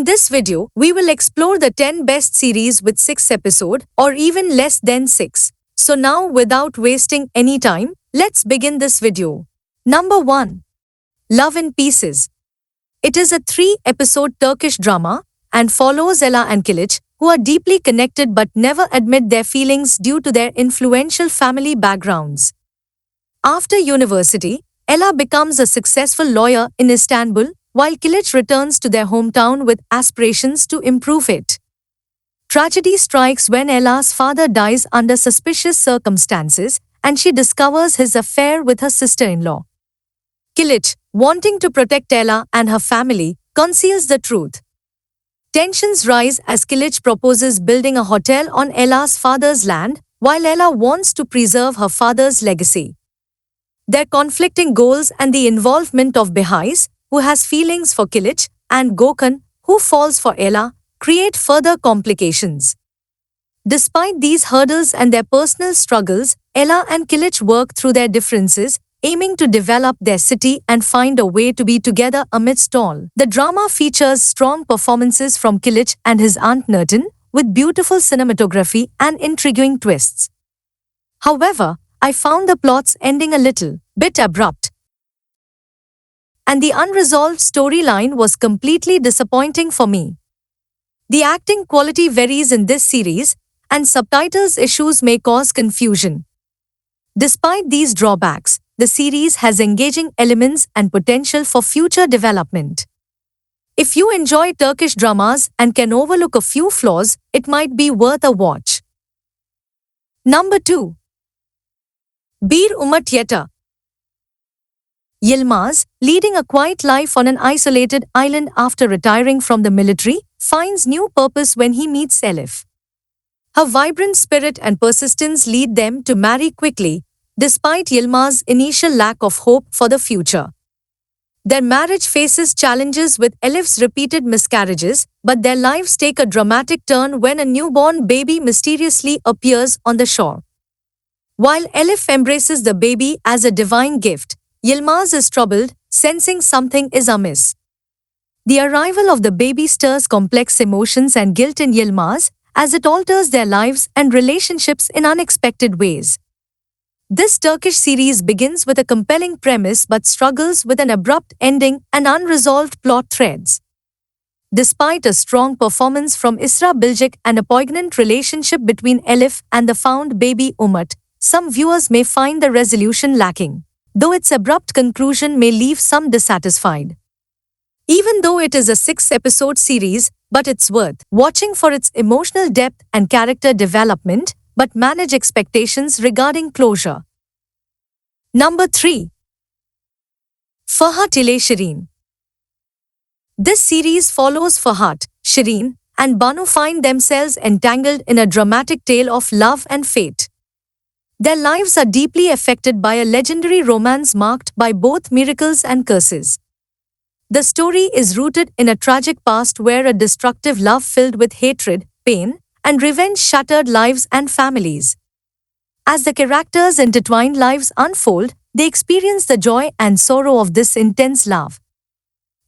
In this video, we will explore the 10 best series with 6 episodes or even less than 6. So now, without wasting any time, let's begin this video. Number 1. Love in Pieces. It is a 3-episode Turkish drama and follows Ela and Kilic, who are deeply connected but never admit their feelings due to their influential family backgrounds. After university, Ela becomes a successful lawyer in Istanbul, while Kilic returns to their hometown with aspirations to improve it. Tragedy strikes when Ela's father dies under suspicious circumstances, and she discovers his affair with her sister-in-law. Kilic, wanting to protect Ela and her family, conceals the truth. Tensions rise as Kilic proposes building a hotel on Ela's father's land, while Ela wants to preserve her father's legacy. Their conflicting goals and the involvement of Behais, who has feelings for Kilic, and Gökhan, who falls for Ela, create further complications. Despite these hurdles and their personal struggles, Ela and Kilic work through their differences, aiming to develop their city and find a way to be together amidst all. The drama features strong performances from Kilic and his aunt Nurten, with beautiful cinematography and intriguing twists. However, I found the plot's ending a little bit abrupt, and the unresolved storyline was completely disappointing for me. The acting quality varies in this series, and subtitles issues may cause confusion. Despite these drawbacks, the series has engaging elements and potential for future development. If you enjoy Turkish dramas and can overlook a few flaws, it might be worth a watch. Number 2. Bir Umut Yeter. Yilmaz, leading a quiet life on an isolated island after retiring from the military, finds new purpose when he meets Seref. Her vibrant spirit and persistence lead them to marry quickly, despite Yilmaz's initial lack of hope for the future. Their marriage faces challenges with Elif's repeated miscarriages, but their lives take a dramatic turn when a newborn baby mysteriously appears on the shore. While Elif embraces the baby as a divine gift, Yilmaz is troubled, sensing something is amiss. The arrival of the baby stirs complex emotions and guilt in Yilmaz, as it alters their lives and relationships in unexpected ways. This Turkish series begins with a compelling premise but struggles with an abrupt ending and unresolved plot threads. Despite a strong performance from Isra Bilgic and a poignant relationship between Elif and the found baby Umut, some viewers may find the resolution lacking, though its abrupt conclusion may leave some dissatisfied. Even though it is a 6-episode series, but it's worth watching for its emotional depth and character development, but manage expectations regarding closure. Number 3. Ferhat ile Shirin. This series follows Ferhat, Shirin, and Banu find themselves entangled in a dramatic tale of love and fate. Their lives are deeply affected by a legendary romance marked by both miracles and curses. The story is rooted in a tragic past where a destructive love filled with hatred, pain, and revenge shattered lives and families. As the characters' intertwined lives unfold, they experience the joy and sorrow of this intense love.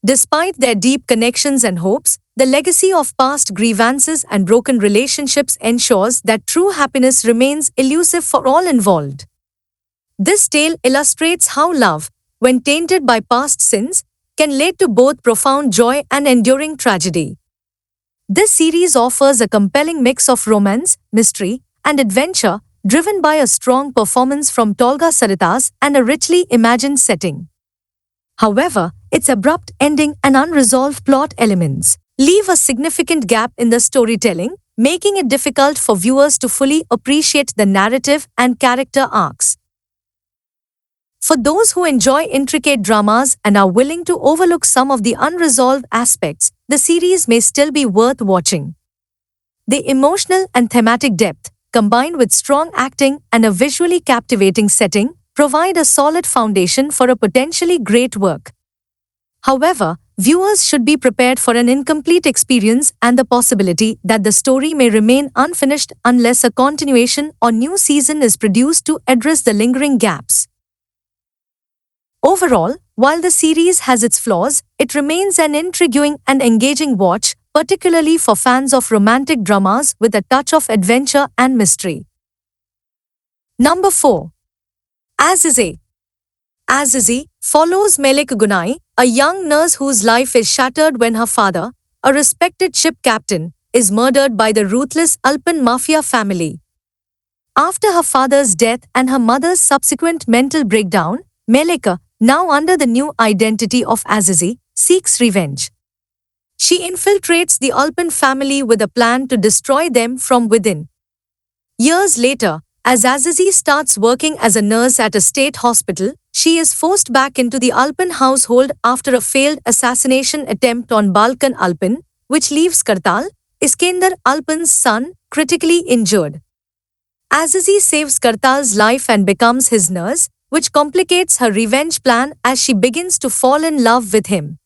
Despite their deep connections and hopes, the legacy of past grievances and broken relationships ensures that true happiness remains elusive for all involved. This tale illustrates how love, when tainted by past sins, can lead to both profound joy and enduring tragedy. This series offers a compelling mix of romance, mystery, and adventure, driven by a strong performance from Tolga Sarıtaş and a richly imagined setting. However, its abrupt ending and unresolved plot elements leave a significant gap in the storytelling, making it difficult for viewers to fully appreciate the narrative and character arcs. For those who enjoy intricate dramas and are willing to overlook some of the unresolved aspects, the series may still be worth watching. The emotional and thematic depth, combined with strong acting and a visually captivating setting, provide a solid foundation for a potentially great work. However, viewers should be prepared for an incomplete experience and the possibility that the story may remain unfinished unless a continuation or new season is produced to address the lingering gaps. Overall, while the series has its flaws, it remains an intriguing and engaging watch, particularly for fans of romantic dramas with a touch of adventure and mystery. Number 4. Azize. Azize follows Melek Gunahi, a young nurse whose life is shattered when her father, a respected ship captain, is murdered by the ruthless Alpin mafia family. After her father's death and her mother's subsequent mental breakdown, Melek, now under the new identity of Azize, seeks revenge. She infiltrates the Alpin family with a plan to destroy them from within. Years later, as Azize starts working as a nurse at a state hospital, she is forced back into the Alpin household after a failed assassination attempt on Balkan Alpin, which leaves Kartal, Iskender Alpin's son, critically injured. Azize saves Kartal's life and becomes his nurse, which complicates her revenge plan as she begins to fall in love with him.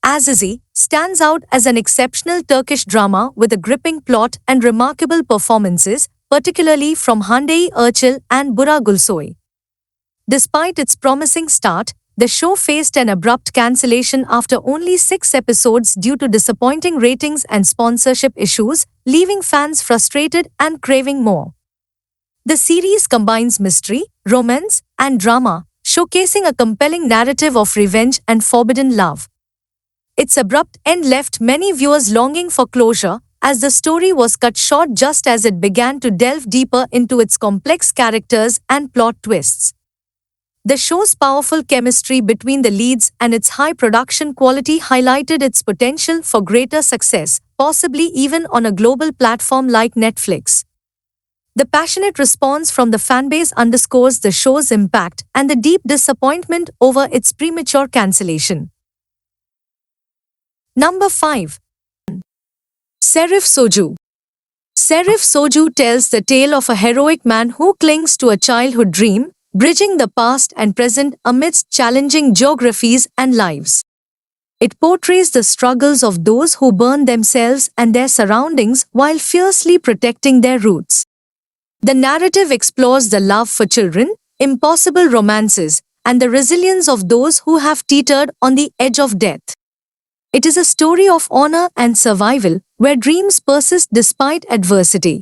Azize stands out as an exceptional Turkish drama with a gripping plot and remarkable performances, particularly from Hande Erçel and Burak Gülsoy. Despite its promising start, the show faced an abrupt cancellation after only 6 episodes due to disappointing ratings and sponsorship issues, leaving fans frustrated and craving more. The series combines mystery, romance, and drama, showcasing a compelling narrative of revenge and forbidden love. Its abrupt end left many viewers longing for closure, as the story was cut short just as it began to delve deeper into its complex characters and plot twists. The show's powerful chemistry between the leads and its high production quality highlighted its potential for greater success, possibly even on a global platform like Netflix. The passionate response from the fanbase underscores the show's impact and the deep disappointment over its premature cancellation. Number 5. Seref Sozu. Seref Sozu tells the tale of a heroic man who clings to a childhood dream, bridging the past and present amidst challenging geographies and lives. It portrays the struggles of those who burn themselves and their surroundings while fiercely protecting their roots. The narrative explores the love for children, impossible romances, and the resilience of those who have teetered on the edge of death. It is a story of honor and survival, where dreams persist despite adversity.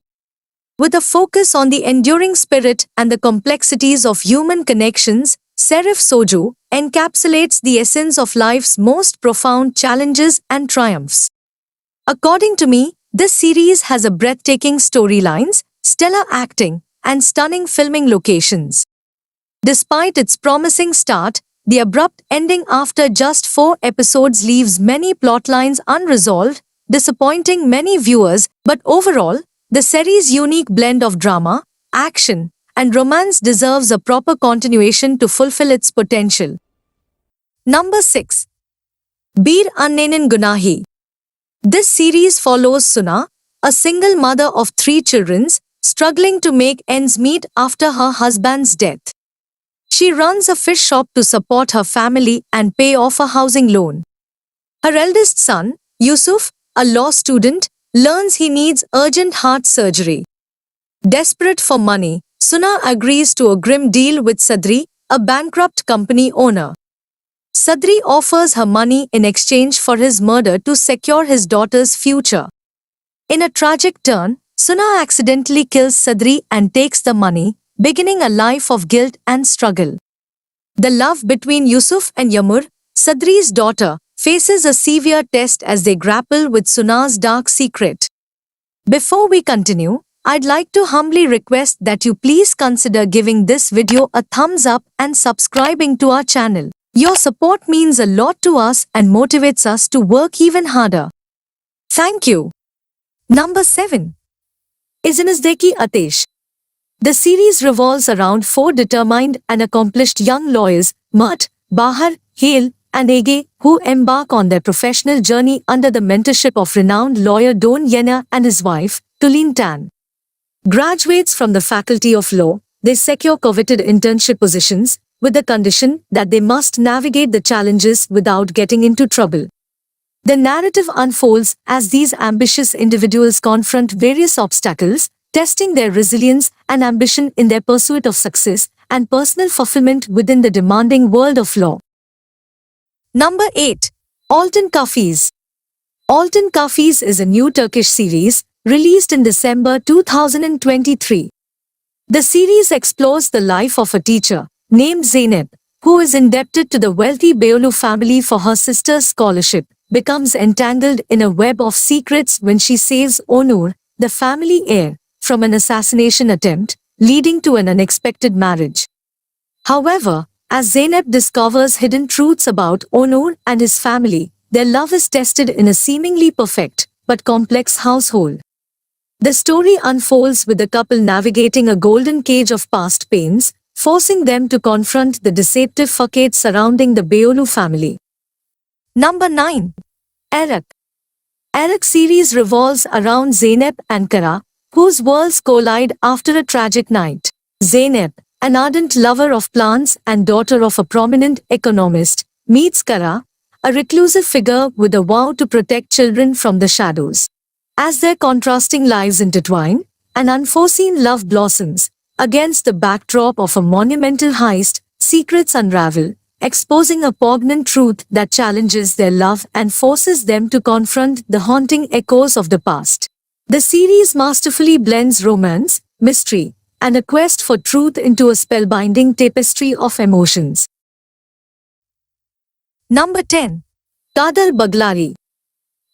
With a focus on the enduring spirit and the complexities of human connections, Seref Sozu encapsulates the essence of life's most profound challenges and triumphs. According to me, this series has a breathtaking storylines, stellar acting, and stunning filming locations. Despite its promising start, the abrupt ending after just 4 episodes leaves many plotlines unresolved, disappointing many viewers, but overall, the series' unique blend of drama, action, and romance deserves a proper continuation to fulfill its potential. Number 6. Annenin Gunahi. This series follows Suna, a single mother of 3 children, struggling to make ends meet after her husband's death. She runs a fish shop to support her family and pay off a housing loan. Her eldest son, Yusuf, a law student, learns he needs urgent heart surgery. Desperate for money, Suna agrees to a grim deal with Sadri, a bankrupt company owner. Sadri offers her money in exchange for his murder to secure his daughter's future. In a tragic turn, Suna accidentally kills Sadri and takes the money, beginning a life of guilt and struggle. The love between Yusuf and Yamur, Sadri's daughter, faces a severe test as they grapple with Suna's dark secret. Before we continue, I'd like to humbly request that you please consider giving this video a thumbs up and subscribing to our channel. Your support means a lot to us and motivates us to work even harder. Thank you. Number 7. İçimizdeki Ateş. The series revolves around 4 determined and accomplished young lawyers, Mert, Bahar, Hale, and Ege, who embark on their professional journey under the mentorship of renowned lawyer Don Yena and his wife, Tulin Tan. Graduates from the Faculty of Law, they secure coveted internship positions, with the condition that they must navigate the challenges without getting into trouble. The narrative unfolds as these ambitious individuals confront various obstacles, testing their resilience and ambition in their pursuit of success and personal fulfillment within the demanding world of law. Number 8. Altin Kafes. Altin Kafes is a new Turkish series released in December 2023. The series explores the life of a teacher named Zeynep, who is indebted to the wealthy Beyoğlu family for her sister's scholarship, becomes entangled in a web of secrets when she saves Onur, the family heir, from an assassination attempt, leading to an unexpected marriage. However, as Zeynep discovers hidden truths about Onur and his family, their love is tested in a seemingly perfect but complex household. The story unfolds with the couple navigating a golden cage of past pains, forcing them to confront the deceptive facades surrounding the Beyoğlu family. Number 9. Aşk. Aşk series revolves around Zeynep and Kara, whose worlds collide after a tragic night. Zeynep, an ardent lover of plants and daughter of a prominent economist, meets Kara, a reclusive figure with a vow to protect children from the shadows. As their contrasting lives intertwine, an unforeseen love blossoms. Against the backdrop of a monumental heist, secrets unravel, exposing a poignant truth that challenges their love and forces them to confront the haunting echoes of the past. The series masterfully blends romance, mystery, and a quest for truth into a spellbinding tapestry of emotions. Number 10. Kader Baglari.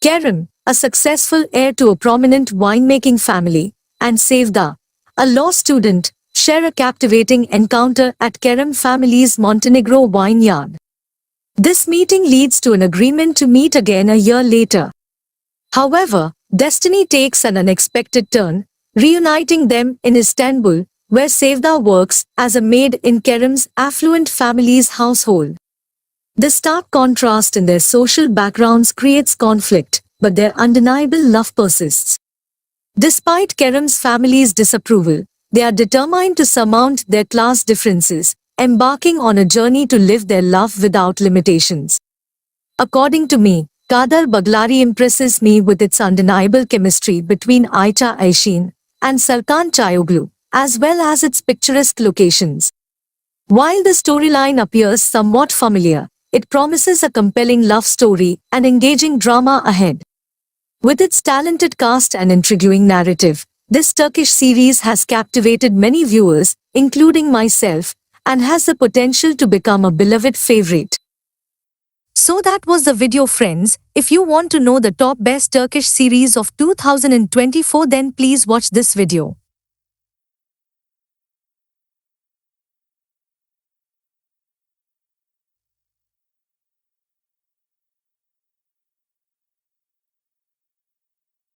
Kerem, a successful heir to a prominent winemaking family, and Sevda, a law student, share a captivating encounter at Kerem family's Montenegro vineyard. This meeting leads to an agreement to meet again a year later. However, destiny takes an unexpected turn, reuniting them in Istanbul, where Sevda works as a maid in Kerem's affluent family's household. The stark contrast in their social backgrounds creates conflict, but their undeniable love persists. Despite Kerem's family's disapproval, they are determined to surmount their class differences, embarking on a journey to live their love without limitations. According to me, Kader Baglari impresses me with its undeniable chemistry between Ayça Ayşin and Serkan Çayoglu, as well as its picturesque locations. While the storyline appears somewhat familiar, it promises a compelling love story and engaging drama ahead. With its talented cast and intriguing narrative, this Turkish series has captivated many viewers, including myself, and has the potential to become a beloved favorite. So that was the video, friends. If you want to know the top best Turkish series of 2024, then please watch this video.